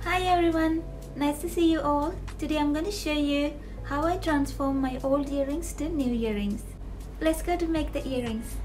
Hi everyone, nice to see you all. Today I'm going to show you how I transform my old earrings to new earrings. Let's go to make the earrings.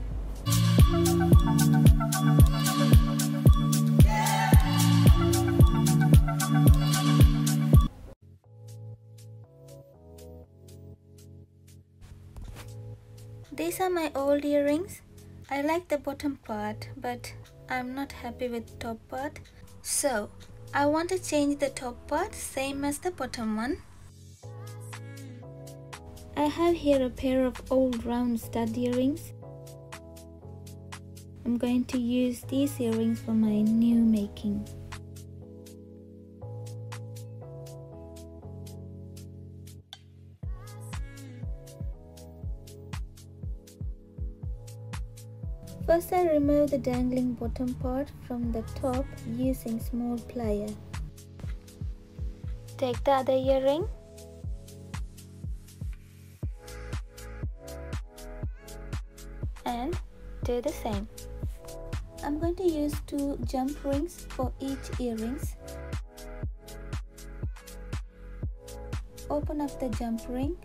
These are my old earrings. I like the bottom part, but I'm not happy with top part. So I want to change the top part same as the bottom one. I have here a pair of old round stud earrings. I'm going to use these earrings for my new making. First, I remove the dangling bottom part from the top using small plier. Take the other earring and do the same. I'm going to use 2 jump rings for each earrings. Open up the jump ring.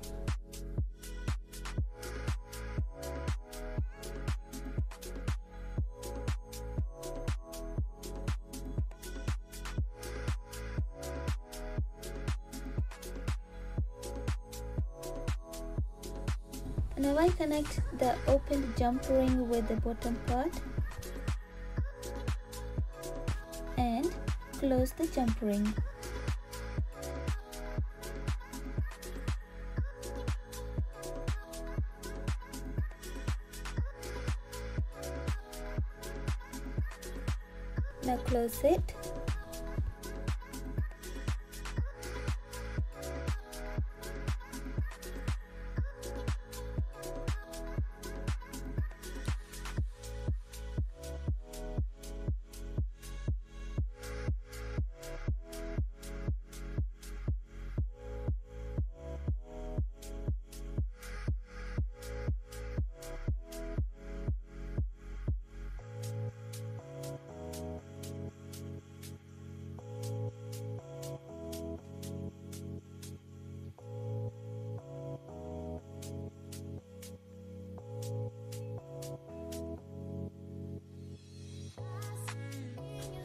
Now I connect the opened jump ring with the bottom part and close the jump ring. Now close it.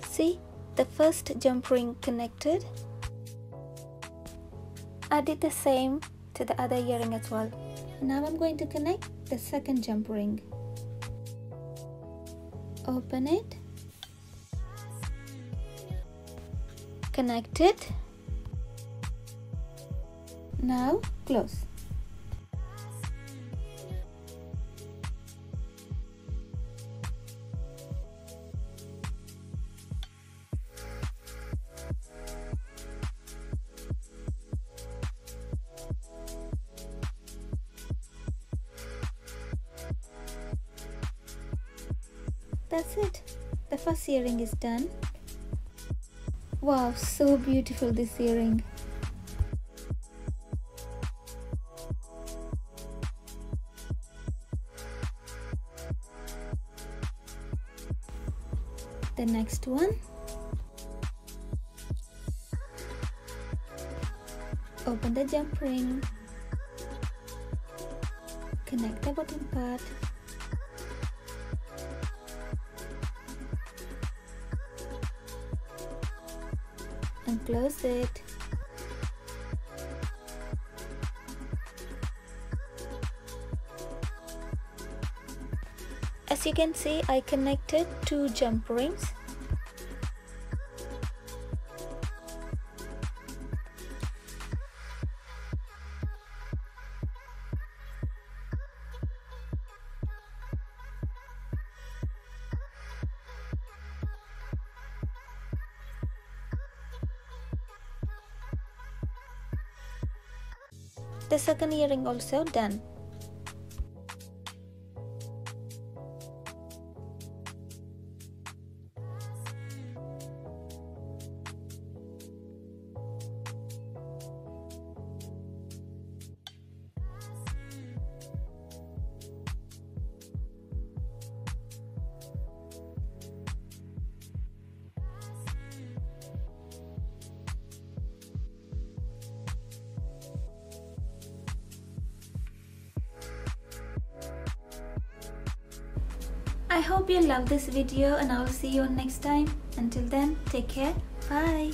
See, the first jump ring connected. I did the same to the other earring as well. Now I'm going to connect the second jump ring. Open it. Connect it. Now close. That's it. The first earring is done. Wow, so beautiful this earring. The next one. Open the jump ring. Connect the bottom part. And close it. As you can see, I connected 2 jump rings. The second earring also done. hope you love this video and I'll see you next time. Until then, take care. Bye.